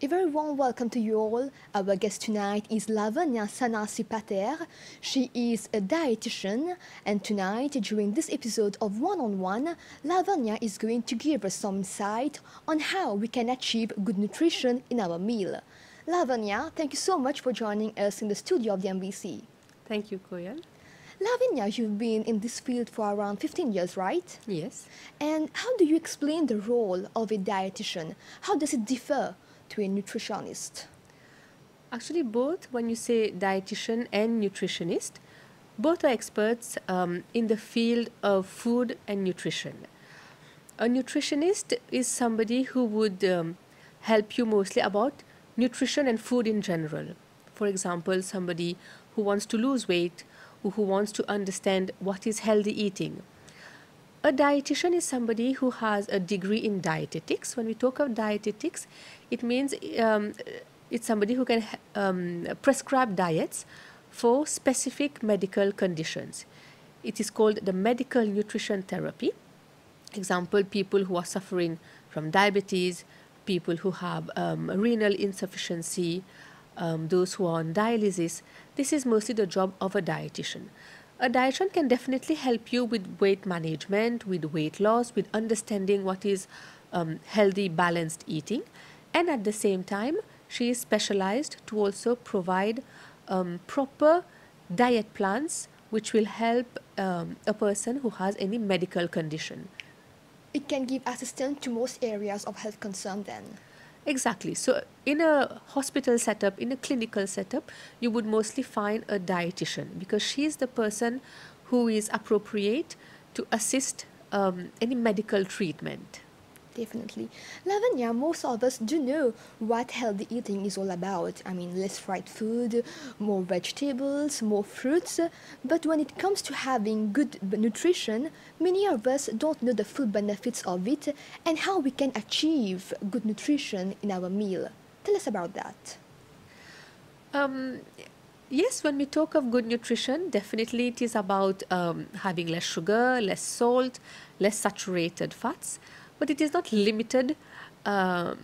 A very warm welcome to you all. Our guest tonight is Lavanya Sunassy. She is a dietitian, and tonight, during this episode of One on One, Lavanya is going to give us some insight on how we can achieve good nutrition in our meal. Lavanya, thank you so much for joining us in the studio of the MBC. Thank you, Koyal. Lavanya, you've been in this field for around 15 years, right? Yes. And how do you explain the role of a dietitian? How does it differ to a nutritionist? Actually, both, when you say dietitian and nutritionist, both are experts in the field of food and nutrition. A nutritionist is somebody who would help you mostly about nutrition and food in general. For example, somebody who wants to lose weight, who wants to understand what is healthy eating. A dietitian is somebody who has a degree in dietetics. When we talk of dietetics, it means it's somebody who can prescribe diets for specific medical conditions. It is called the medical nutrition therapy. Example, people who are suffering from diabetes, people who have renal insufficiency, those who are on dialysis. This is mostly the job of a dietitian. A dietitian can definitely help you with weight management, with weight loss, with understanding what is healthy, balanced eating. And at the same time, she is specialized to also provide proper diet plans which will help a person who has any medical condition. It can give assistance to most areas of health concern then. Exactly. So in a hospital setup, in a clinical setup, you would mostly find a dietitian because she is the person who is appropriate to assist any medical treatment. Definitely. Lavanya, most of us do know what healthy eating is all about. I mean, less fried food, more vegetables, more fruits. But when it comes to having good nutrition, many of us don't know the full benefits of it and how we can achieve good nutrition in our meal. Tell us about that. Yes, when we talk of good nutrition, definitely it is about having less sugar, less salt, less saturated fats. But it is not limited to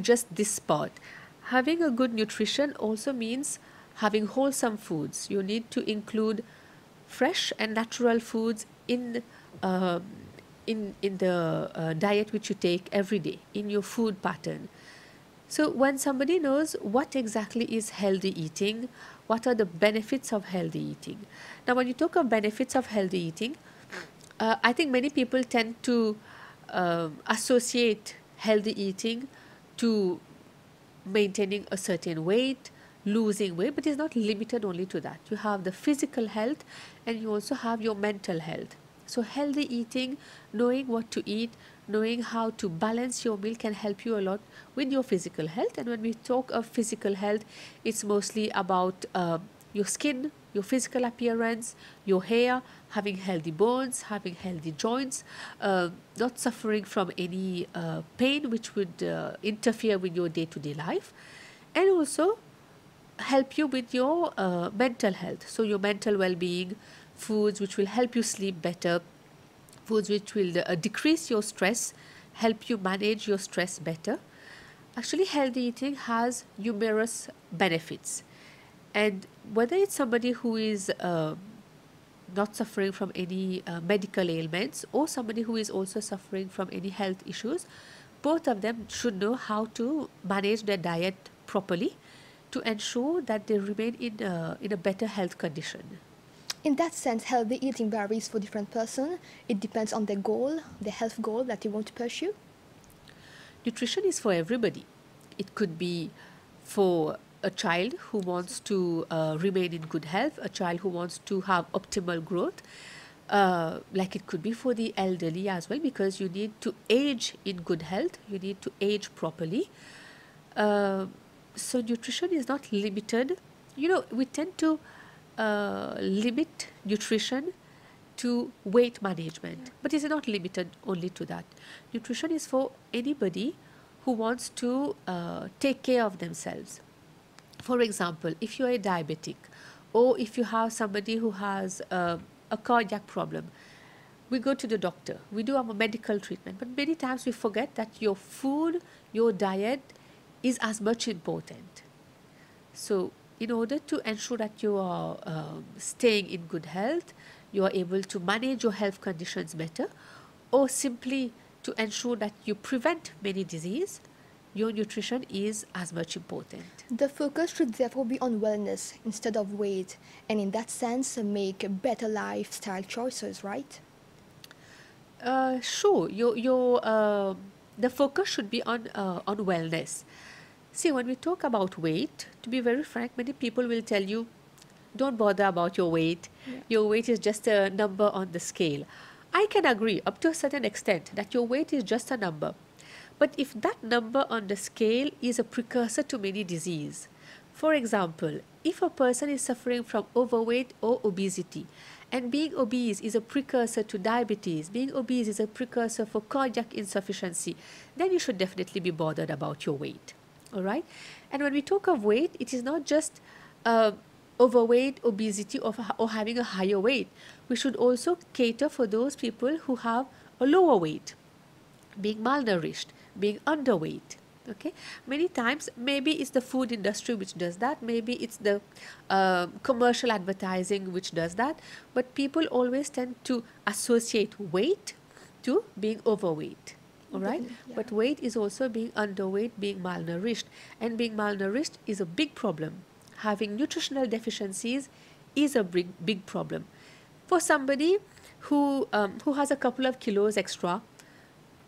just this part. Having a good nutrition also means having wholesome foods. You need to include fresh and natural foods in the diet which you take every day, in your food pattern. So when somebody knows what exactly is healthy eating, what are the benefits of healthy eating. Now, when you talk of benefits of healthy eating, I think many people tend to associate healthy eating to maintaining a certain weight, losing weight, but it's not limited only to that. You have the physical health and you also have your mental health. So healthy eating, knowing what to eat, knowing how to balance your meal can help you a lot with your physical health. And when we talk of physical health, it's mostly about your skin, your physical appearance, your hair, having healthy bones, having healthy joints, not suffering from any pain which would interfere with your day-to-day life, and also help you with your mental health. So your mental well-being, foods which will help you sleep better, foods which will decrease your stress, help you manage your stress better. Actually, healthy eating has numerous benefits. And whether it's somebody who is not suffering from any medical ailments or somebody who is also suffering from any health issues, both of them should know how to manage their diet properly to ensure that they remain in a better health condition. In that sense, healthy eating varies for different person. It depends on the goal, the health goal that you want to pursue. Nutrition is for everybody. It could be for a child who wants to remain in good health, a child who wants to have optimal growth, like it could be for the elderly as well, because you need to age in good health, you need to age properly. So nutrition is not limited. You know, we tend to limit nutrition to weight management, but it's not limited only to that. Nutrition is for anybody who wants to take care of themselves. For example, if you're a diabetic or if you have somebody who has a cardiac problem, we go to the doctor, we do our medical treatment, but many times we forget that your food, your diet is as much important. So in order to ensure that you are staying in good health, you are able to manage your health conditions better, or simply to ensure that you prevent many disease, your nutrition is as much important. The focus should therefore be on wellness instead of weight, and in that sense, make better lifestyle choices, right? Sure, the focus should be on wellness. See, when we talk about weight, to be very frank, many people will tell you, don't bother about your weight. Yeah. Your weight is just a number on the scale. I can agree up to a certain extent that your weight is just a number. But if that number on the scale is a precursor to many disease, for example, if a person is suffering from overweight or obesity, and being obese is a precursor to diabetes, being obese is a precursor for cardiac insufficiency, then you should definitely be bothered about your weight. All right? And when we talk of weight, it is not just overweight, obesity, or having a higher weight. We should also cater for those people who have a lower weight, being malnourished, being underweight. Okay, many times maybe it's the food industry which does that, maybe it's the commercial advertising which does that, but people always tend to associate weight to being overweight. All right, Definitely, yeah. but weight is also being underweight, being malnourished, and being malnourished is a big problem. Having nutritional deficiencies is a big problem. For somebody who has a couple of kilos extra,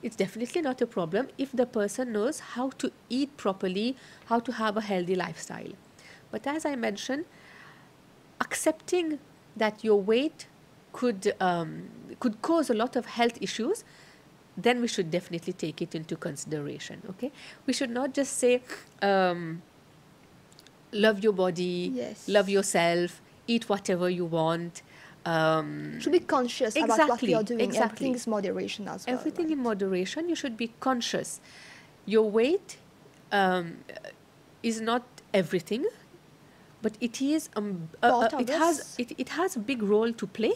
it's definitely not a problem if the person knows how to eat properly, how to have a healthy lifestyle. But as I mentioned, accepting that your weight could cause a lot of health issues, then we should definitely take it into consideration. Okay, we should not just say love your body, Yes. love yourself, eat whatever you want. Should be conscious about what we are doing. Exactly. Everything is moderation as well. Everything right? in moderation. You should be conscious. Your weight is not everything, but it is Part of it has a big role to play,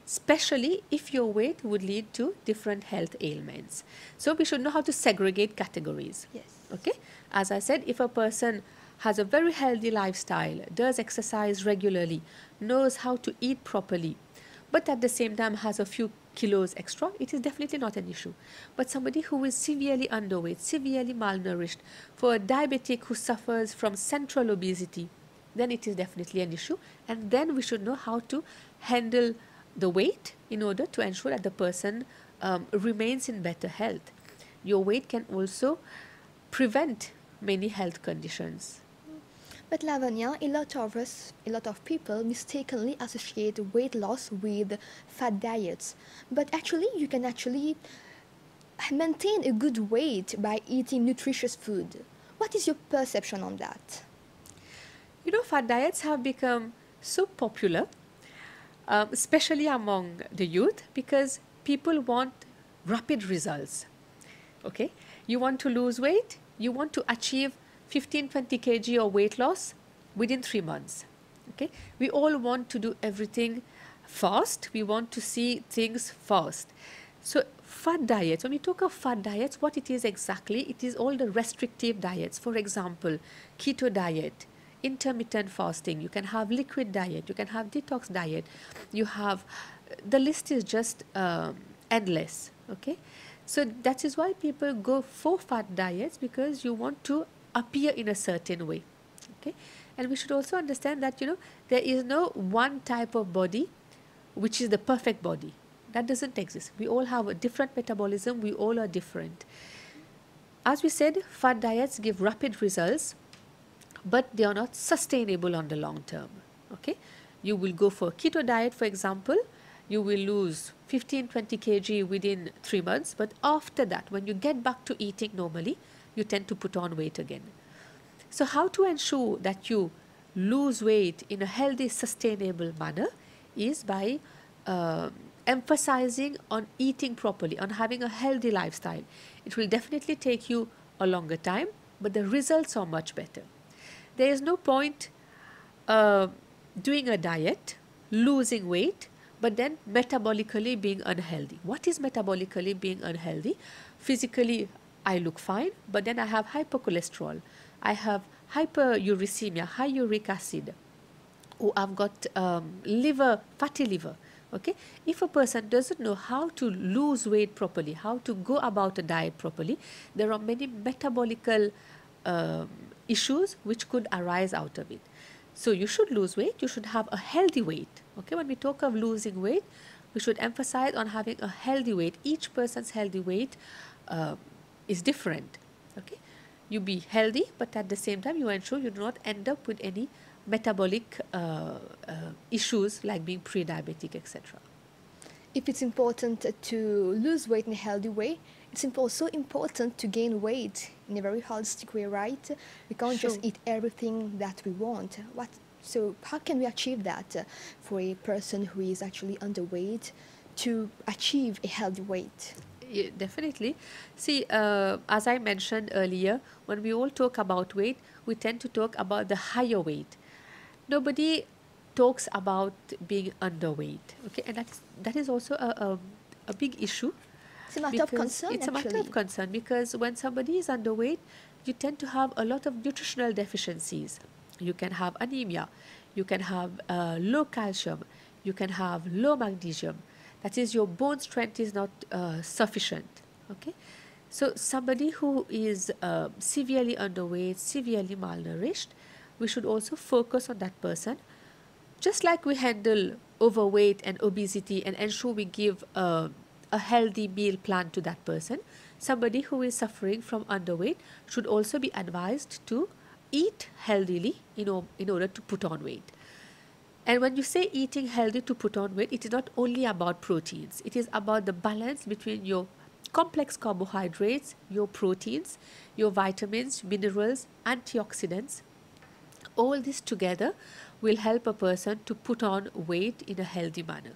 especially if your weight would lead to different health ailments. So we should know how to segregate categories. Yes. Okay, as I said, if a person has a very healthy lifestyle, does exercise regularly, knows how to eat properly, but at the same time has a few kilos extra, it is definitely not an issue. But somebody who is severely underweight, severely malnourished, for a diabetic who suffers from central obesity, then it is definitely an issue. And then we should know how to handle the weight in order to ensure that the person remains in better health. Your weight can also prevent many health conditions. But Lavanya, a lot of people mistakenly associate weight loss with fat diets. But actually, you can actually maintain a good weight by eating nutritious food. What is your perception on that? You know, fat diets have become so popular, especially among the youth, because people want rapid results. Okay, you want to lose weight, you want to achieve 15-20 kg of weight loss within 3 months. Okay, we all want to do everything fast, we want to see things fast. So fat diets, when we talk of fat diets, what it is exactly, it is all the restrictive diets. For example, keto diet, intermittent fasting, you can have liquid diet, you can have detox diet, you have, the list is just endless. Okay, so that is why people go for fat diets, because you want to appear in a certain way. Okay, and we should also understand that, you know, there is no one type of body which is the perfect body. That doesn't exist. We all have a different metabolism, we all are different. As we said, fat diets give rapid results, but they are not sustainable on the long term. Okay, you will go for a keto diet, for example, you will lose 15-20 kg within 3 months, but after that, when you get back to eating normally, you tend to put on weight again. So how to ensure that you lose weight in a healthy, sustainable manner is by emphasizing on eating properly, on having a healthy lifestyle. It will definitely take you a longer time, but the results are much better. There is no point doing a diet, losing weight, but then metabolically being unhealthy. What is metabolically being unhealthy? Physically I look fine, but then I have hypercholesterol, I have hyperuricemia, high uric acid, or I've got fatty liver. Okay, if a person doesn't know how to lose weight properly, how to go about a diet properly, there are many metabolical um, issues which could arise out of it. So you should lose weight, you should have a healthy weight. Okay, when we talk of losing weight, we should emphasize on having a healthy weight. Each person's healthy weight uh, is different. Okay, you be healthy, but at the same time you ensure you do not end up with any metabolic issues like being pre-diabetic, etc. If it's important to lose weight in a healthy way, it's also important to gain weight in a very holistic way, right? We can't just Sure. eat everything that we want. So how can we achieve that for a person who is actually underweight to achieve a healthy weight? Yeah, definitely. See, as I mentioned earlier, when we all talk about weight, we tend to talk about the higher weight. Nobody talks about being underweight. Okay, and that is also a big issue, It's a matter of because concern, it's a matter of actually. concern, because when somebody is underweight, you tend to have a lot of nutritional deficiencies. You can have anemia, you can have low calcium, you can have low magnesium. That is, your bone strength is not sufficient. Okay, so somebody who is severely underweight, severely malnourished, we should also focus on that person, just like we handle overweight and obesity and ensure we give a healthy meal plan to that person. Somebody who is suffering from underweight should also be advised to eat healthily in order to put on weight. And when you say eating healthy to put on weight, it is not only about proteins, it is about the balance between your complex carbohydrates, your proteins, your vitamins, minerals, antioxidants. All this together will help a person to put on weight in a healthy manner.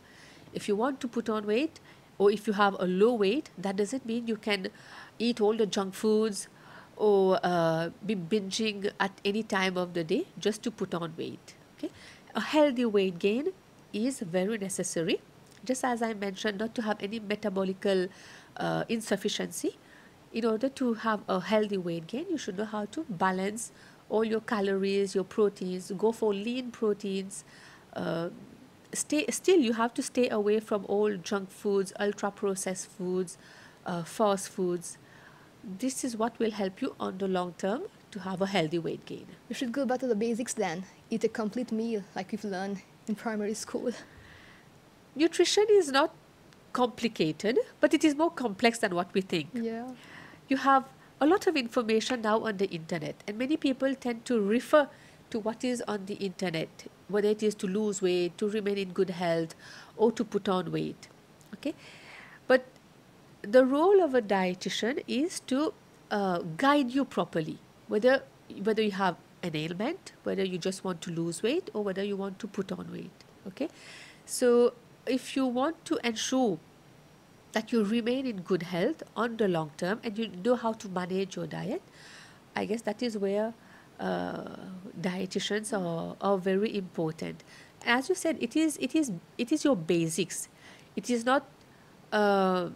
If you want to put on weight, or if you have a low weight, that doesn't mean you can eat all the junk foods or be binging at any time of the day just to put on weight. Okay, a healthy weight gain is very necessary. Just as I mentioned, not to have any metabolical insufficiency. In order to have a healthy weight gain, you should know how to balance all your calories, your proteins, go for lean proteins. Uh, still, you have to stay away from all junk foods, ultra processed foods, fast foods. This is what will help you on the long term to have a healthy weight gain. We should go back to the basics then. Eat a complete meal like we've learned in primary school. Nutrition is not complicated, but it is more complex than what we think. Yeah. You have a lot of information now on the internet, and many people tend to refer to what is on the internet, whether it is to lose weight, to remain in good health, or to put on weight. Okay, but the role of a dietitian is to guide you properly, whether you have an ailment, whether you just want to lose weight, or whether you want to put on weight. Okay, so if you want to ensure that you remain in good health on the long term and you know how to manage your diet, I guess that is where dietitians are very important. As you said, it is your basics. It is not uh,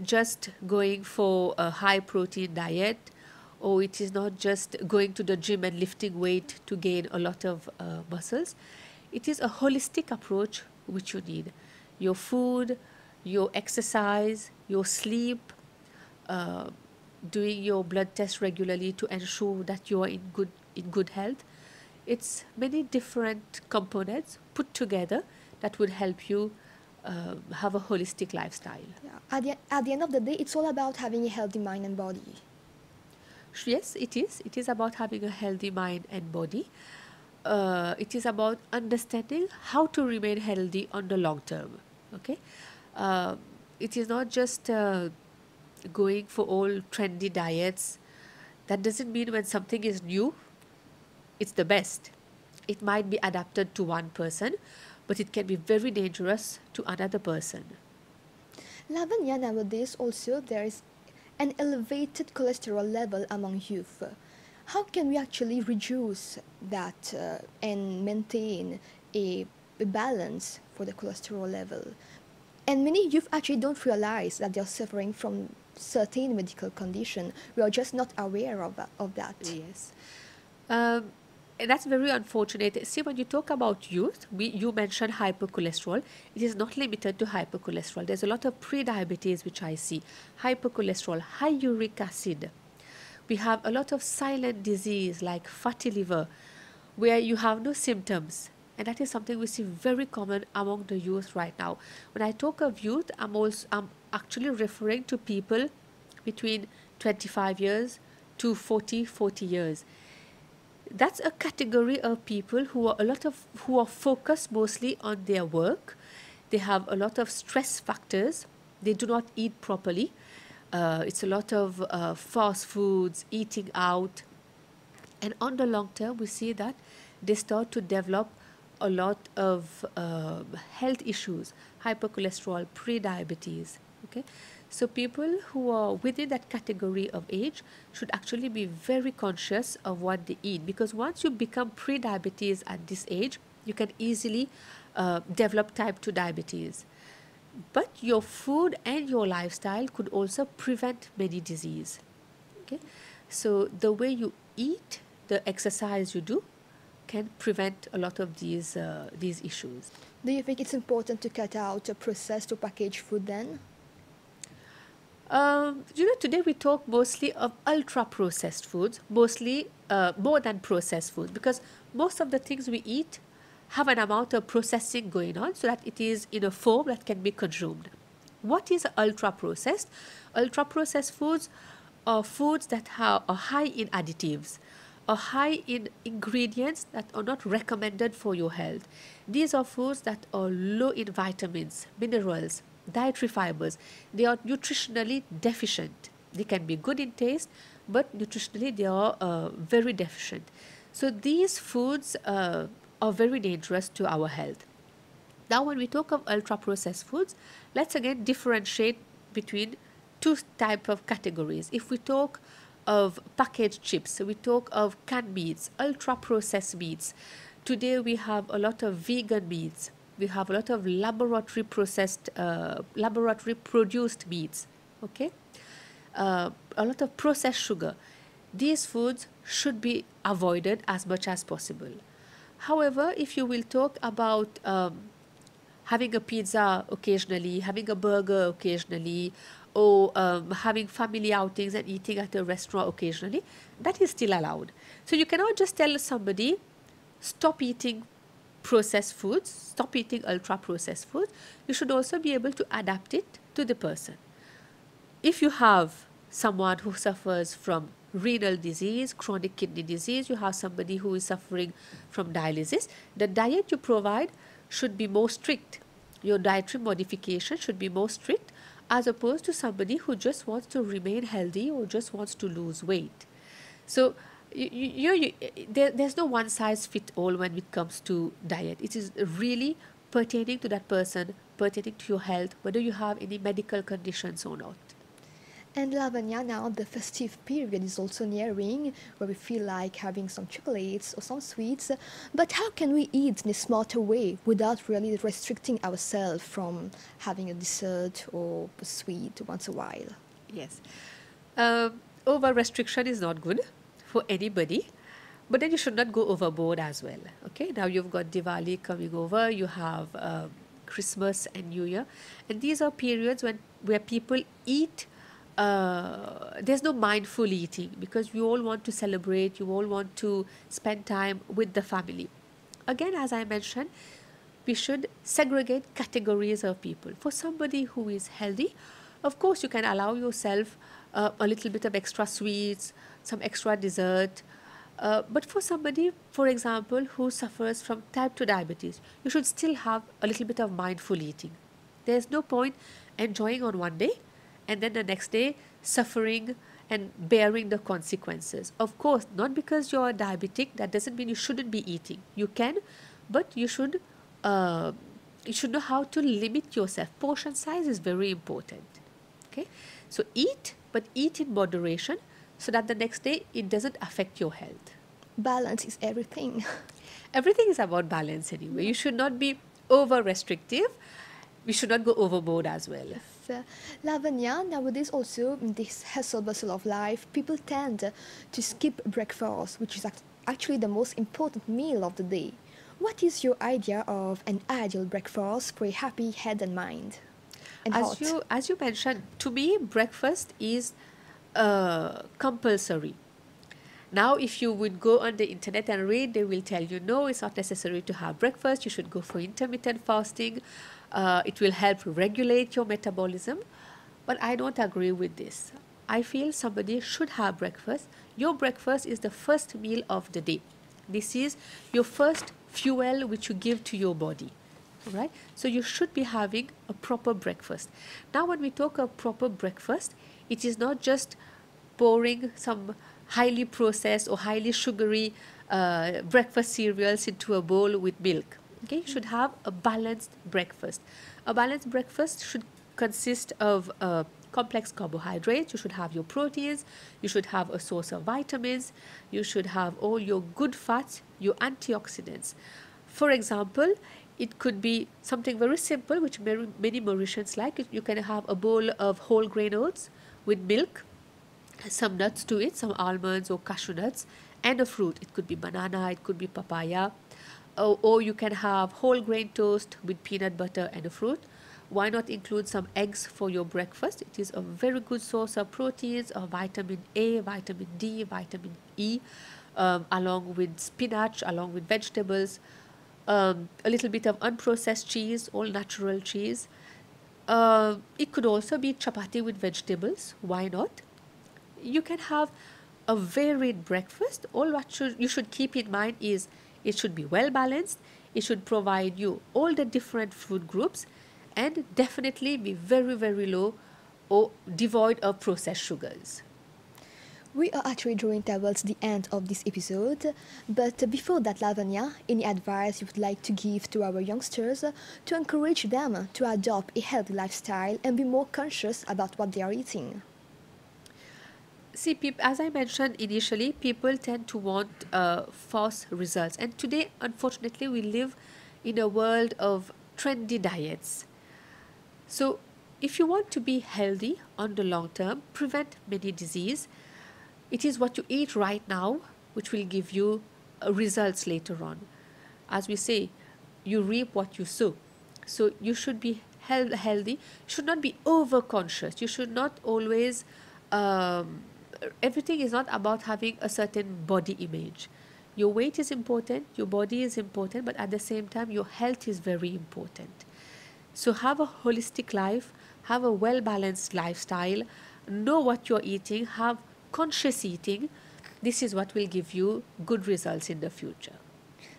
just going for a high protein diet, or it is not just going to the gym and lifting weight to gain a lot of muscles. It is a holistic approach which you need. Your food, your exercise, your sleep, uh, doing your blood test regularly to ensure that you are in good health. It's many different components put together that would help you have a holistic lifestyle. Yeah. At the end of the day, it's all about having a healthy mind and body. Yes, it is. It is about having a healthy mind and body. It is about understanding how to remain healthy on the long term. Okay, uh, it is not just going for all trendy diets. That doesn't mean when something is new, it's the best. It might be adapted to one person, but it can be very dangerous to another person. Lavanya, nowadays also there is an elevated cholesterol level among youth. How can we actually reduce that and maintain a balance for the cholesterol level? And many youth actually don't realize that they're suffering from certain medical condition. We are just not aware of that. Yes. And that's very unfortunate. See, when you talk about youth, you mentioned hypercholesterol. It is not limited to hypercholesterol. There's a lot of pre-diabetes which I see. Hypercholesterol, high uric acid. We have a lot of silent disease like fatty liver, where you have no symptoms. And that is something we see very common among the youth right now. When I talk of youth, I'm actually referring to people between 25 years to 40 years. That's a category of people who are focused mostly on their work. They have a lot of stress factors. They do not eat properly. It's a lot of fast foods, eating out. And on the long term, we see that they start to develop a lot of health issues, hypercholesterol, pre-diabetes. Okay, so people who are within that category of age should actually be very conscious of what they eat, because once you become pre-diabetes at this age, you can easily develop type 2 diabetes. But your food and your lifestyle could also prevent many disease. Okay, so the way you eat, the exercise you do, can prevent a lot of these issues. Do you think it's important to cut out processed or packaged food then? Today we talk mostly of ultra processed foods, mostly more than processed foods, because most of the things we eat have an amount of processing going on so that it is in a form that can be consumed. What is ultra processed? Ultra processed foods are foods that are high in additives, are high in ingredients that are not recommended for your health. These are foods that are low in vitamins, minerals, dietary fibers. They are nutritionally deficient. They can be good in taste, but nutritionally they are very deficient. So these foods are very dangerous to our health. Now, when we talk of ultra processed foods, let's again differentiate between two types of categories. If we talk of packaged chips, we talk of canned meats, ultra processed meats. Today we have a lot of vegan meats. We have a lot of laboratory processed, laboratory produced meats. Okay, a lot of processed sugar. These foods should be avoided as much as possible. However, if you will talk about having a pizza occasionally, having a burger occasionally, or having family outings and eating at a restaurant occasionally, that is still allowed. So you cannot just tell somebody, stop eating processed foods, stop eating ultra processed foods. You should also be able to adapt it to the person. If you have someone who suffers from renal disease, chronic kidney disease, you have somebody who is suffering from dialysis, the diet you provide should be more strict. Your dietary modification should be more strict, as opposed to somebody who just wants to remain healthy or just wants to lose weight. So there's no one size fit all when it comes to diet. It is really pertaining to that person, pertaining to your health, whether you have any medical conditions or not. And Lavanya, now the festive period is also nearing, where we feel like having some chocolates or some sweets. But how can we eat in a smarter way without really restricting ourselves from having a dessert or a sweet once a while? Yes. Over restriction is not good for anybody, but then you should not go overboard as well. Okay, now you've got Diwali coming over, you have Christmas and New Year, and these are periods where people eat. There's no mindful eating, because you all want to celebrate, you all want to spend time with the family. Again, as I mentioned, we should segregate categories of people. For somebody who is healthy, of course you can allow yourself a little bit of extra sweets, some extra dessert. But for somebody, for example, who suffers from type 2 diabetes, you should still have a little bit of mindful eating. There's no point enjoying on one day and then the next day suffering and bearing the consequences. Of course, not because you're diabetic, that doesn't mean you shouldn't be eating. You can, but you should know how to limit yourself. Portion size is very important. Okay, so eat, but eat in moderation, so that the next day it doesn't affect your health. Balance is everything. Everything is about balance anyway. You should not be over restrictive. We should not go overboard as well. Lavanya, nowadays also in this hustle bustle of life, people tend to skip breakfast, which is actually the most important meal of the day. What is your idea of an ideal breakfast for a happy head and mind? And heart? As you mentioned, to me, breakfast is compulsory. Now, if you would go on the internet and read, they will tell you no, it's not necessary to have breakfast. You should go for intermittent fasting. It will help regulate your metabolism. But I don't agree with this. I feel somebody should have breakfast. Your breakfast is the first meal of the day. This is your first fuel which you give to your body. Right? So you should be having a proper breakfast. Now, when we talk of proper breakfast, it is not just pouring some highly processed or highly sugary breakfast cereals into a bowl with milk. Okay, you should have a balanced breakfast. A balanced breakfast should consist of complex carbohydrates. You should have your proteins. You should have a source of vitamins. You should have all your good fats, your antioxidants. For example, it could be something very simple, which many Mauritians like. You can have a bowl of whole grain oats with milk, some nuts to it, some almonds or cashew nuts, and a fruit. It could be banana, it could be papaya, or you can have whole grain toast with peanut butter and a fruit. Why not include some eggs for your breakfast? It is a very good source of proteins, of vitamin A, vitamin D, vitamin E, along with spinach, along with vegetables, a little bit of unprocessed cheese, all natural cheese. It could also be chapati with vegetables. Why not? You can have a varied breakfast. All what you should keep in mind is it should be well balanced. It should provide you all the different food groups and definitely be very, very low or devoid of processed sugars. We are actually drawing towards the end of this episode, but before that, Lavanya, any advice you would like to give to our youngsters to encourage them to adopt a healthy lifestyle and be more conscious about what they are eating? See, as I mentioned initially, people tend to want fast results. And today, unfortunately, we live in a world of trendy diets. So, if you want to be healthy on the long term, prevent many disease, it is what you eat right now which will give you results later on. As we say, you reap what you sow. So, you should be healthy. You should not be over-conscious. You should not always... everything is not about having a certain body image. Your weight is important, your body is important, but at the same time, your health is very important. So have a holistic life, have a well-balanced lifestyle, know what you're eating, have conscious eating. This is what will give you good results in the future.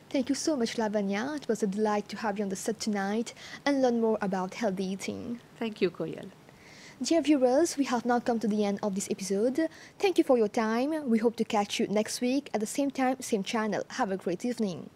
Thank you so much, Lavanya. It was a delight to have you on the set tonight and learn more about healthy eating. Thank you, Koyal. Dear viewers, we have now come to the end of this episode. Thank you for your time. We hope to catch you next week at the same time, same channel. Have a great evening.